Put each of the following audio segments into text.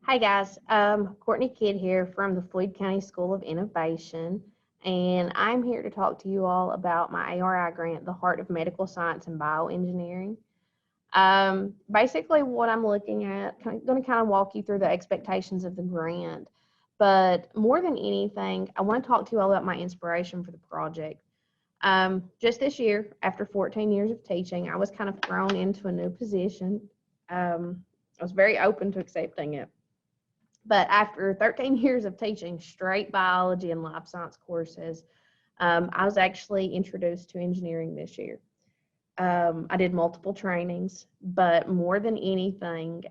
Hi guys, Courtney Kidd here from the Floyd County School of Innovation, and I'm here to talk to you all about my ARI grant, the Heart of Medical Science and Bioengineering. Basically, what I'm looking at, going to kind of walk you through the expectations of the grant, but more than anything, I want to talk to you all about my inspiration for the project. Just this year, after 14 years of teaching, I was kind of thrown into a new position. I was very open to accepting it. But after 13 years of teaching straight biology and life science courses, I was actually introduced to engineering this year. I did multiple trainings, but more than anything,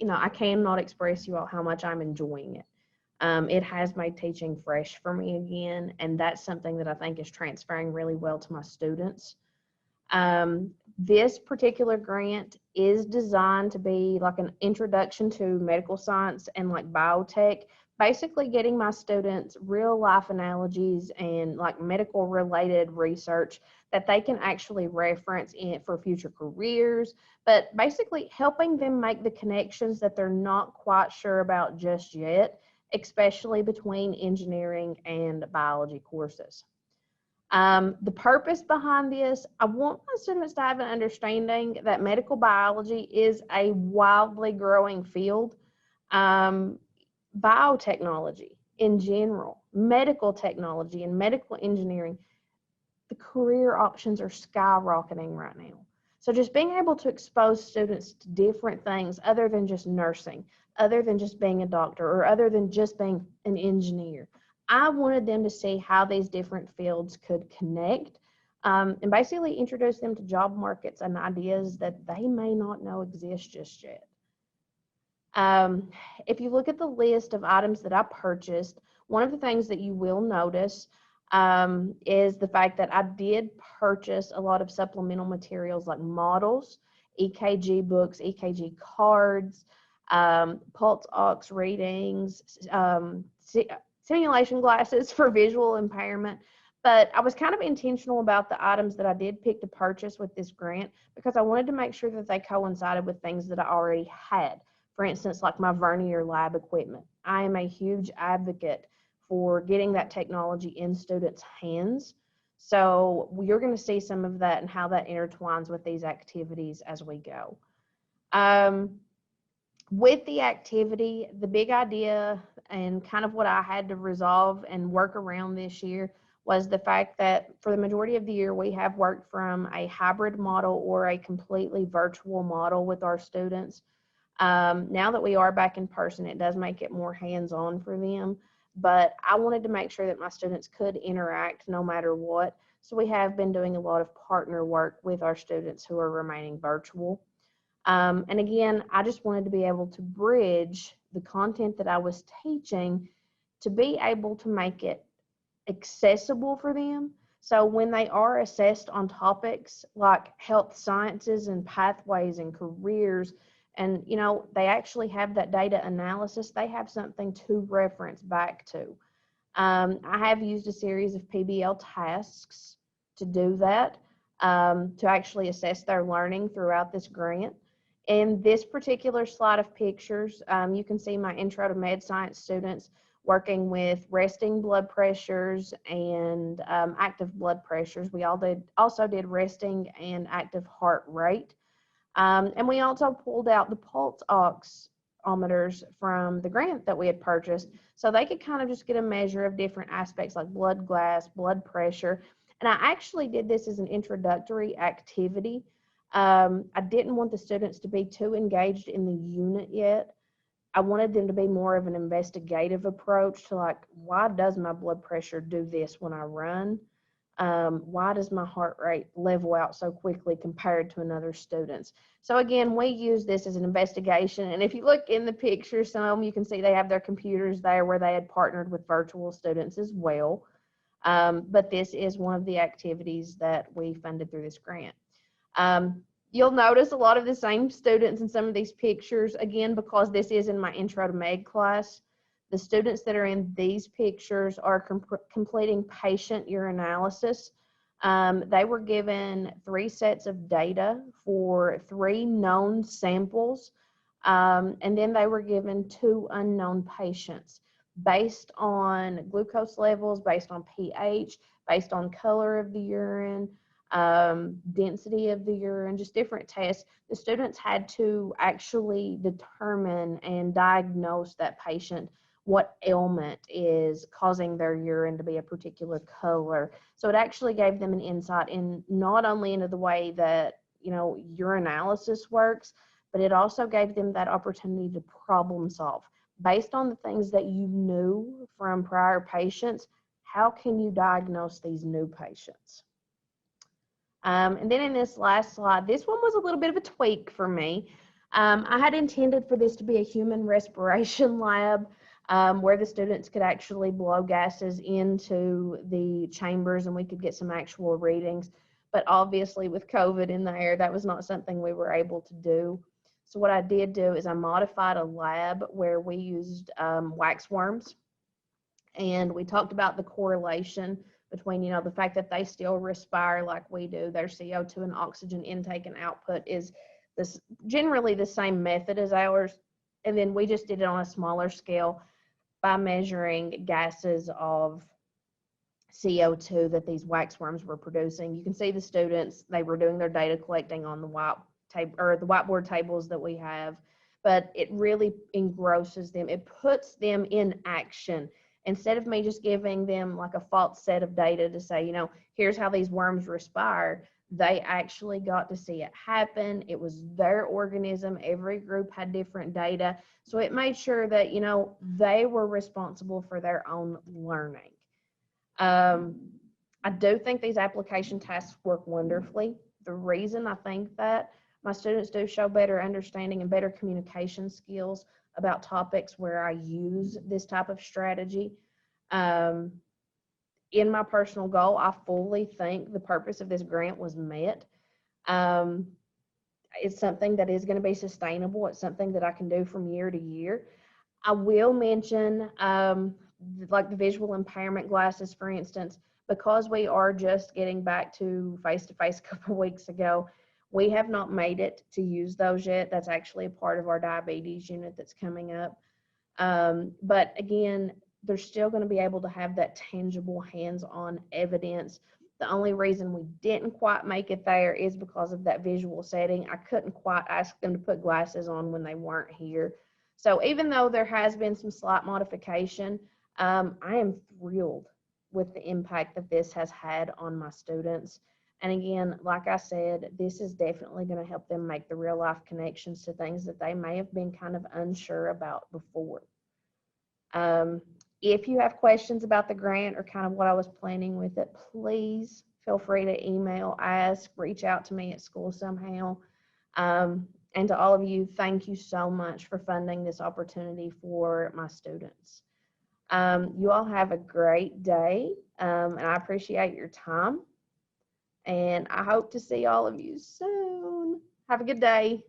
I cannot express you all how much I'm enjoying it. It has made teaching fresh for me again, and that's something that I think is transferring really well to my students. This particular grant is designed to be like an introduction to medical science and like biotech, basically getting my students real life analogies and like medical related research that they can actually reference in for future careers, but basically helping them make the connections that they're not quite sure about just yet, especially between engineering and biology courses. The purpose behind this, I want my students to have an understanding that medical biology is a wildly growing field. Biotechnology in general, medical technology and medical engineering, the career options are skyrocketing right now. So just being able to expose students to different things other than just nursing, other than just being a doctor, or other than just being an engineer. I wanted them to see how these different fields could connect, and basically introduce them to job markets and ideas that they may not know exist just yet. If you look at the list of items that I purchased, one of the things that you will notice is the fact that I did purchase a lot of supplemental materials like models, EKG books, EKG cards, pulse ox readings, simulation glasses for visual impairment. But I was kind of intentional about the items that I did pick to purchase with this grant because I wanted to make sure that they coincided with things that I already had. For instance, like my vernier lab equipment. I am a huge advocate for getting that technology in students' hands. So you're going to see some of that and how that intertwines with these activities as we go. With the activity, the big idea and kind of what I had to resolve and work around this year was the fact that for the majority of the year, we have worked from a hybrid model or a completely virtual model with our students. Now that we are back in person, it does make it more hands-on for them, but I wanted to make sure that my students could interact no matter what. So we have been doing a lot of partner work with our students who are remaining virtual. And again, I just wanted to be able to bridge the content that I was teaching to be able to make it accessible for them. So when they are assessed on topics like health sciences and pathways and careers, and they actually have that data analysis, they have something to reference back to. I have used a series of PBL tasks to do that, to actually assess their learning throughout this grant. In this particular slide of pictures, you can see my intro to med science students working with resting blood pressures and active blood pressures. We also did resting and active heart rate. And we also pulled out the pulse oximeters from the grant that we had purchased so they could kind of just get a measure of different aspects like blood gas, blood pressure. And I actually did this as an introductory activity. I didn't want the students to be too engaged in the unit yet. I wanted them to be more of an investigative approach to like, why does my blood pressure do this when I run? Why does my heart rate level out so quickly compared to another student's? So again, we use this as an investigation. And if you look in the picture, some you can see they have their computers there where they had partnered with virtual students as well. But this is one of the activities that we funded through this grant. You'll notice a lot of the same students in some of these pictures, again, because this is in my Intro to Med class. The students that are in these pictures are completing patient urinalysis. They were given 3 sets of data for 3 known samples. And then they were given 2 unknown patients based on glucose levels, based on pH, based on color of the urine, density of the urine, just different tests. The students had to actually determine and diagnose that patient, what ailment is causing their urine to be a particular color. So it actually gave them an insight in not only into the way that, urinalysis works, but it also gave them that opportunity to problem solve. Based on the things that you knew from prior patients, how can you diagnose these new patients? And then in this last slide, this one was a little bit of a tweak for me. I had intended for this to be a human respiration lab where the students could actually blow gases into the chambers and we could get some actual readings. But obviously with COVID in the air, that was not something we were able to do. So what I did do is I modified a lab where we used wax worms, and we talked about the correlation between, the fact that they still respire like we do. Their CO2 and oxygen intake and output is this generally the same method as ours. And then we just did it on a smaller scale by measuring gases of CO2 that these wax worms were producing. You can see the students, they were doing their data collecting on the the whiteboard tables that we have, but it really engrosses them. It puts them in action. Instead of me just giving them like a false set of data to say, here's how these worms respire, they actually got to see it happen. It was their organism. Every group had different data. So it made sure that, they were responsible for their own learning. I do think these application tasks work wonderfully. The reason I think that my students do show better understanding and better communication skills about topics where I use this type of strategy. In my personal goal, I fully think the purpose of this grant was met. It's something that is going to be sustainable. It's something that I can do from year to year. I will mention like the visual impairment glasses, for instance, because we are just getting back to face-to-face a couple of weeks ago. We have not made it to use those yet. That's actually a part of our diabetes unit that's coming up. But again, they're still going to be able to have that tangible hands-on evidence. The only reason we didn't quite make it there is because of that visual setting. I couldn't quite ask them to put glasses on when they weren't here. So even though there has been some slight modification, I am thrilled with the impact that this has had on my students. And again, like I said, this is definitely going to help them make the real life connections to things that they may have been kind of unsure about before. If you have questions about the grant or kind of what I was planning with it, please feel free to email, ask, reach out to me at school somehow. And to all of you, thank you so much for funding this opportunity for my students. You all have a great day, and I appreciate your time. And I hope to see all of you soon. Have a good day.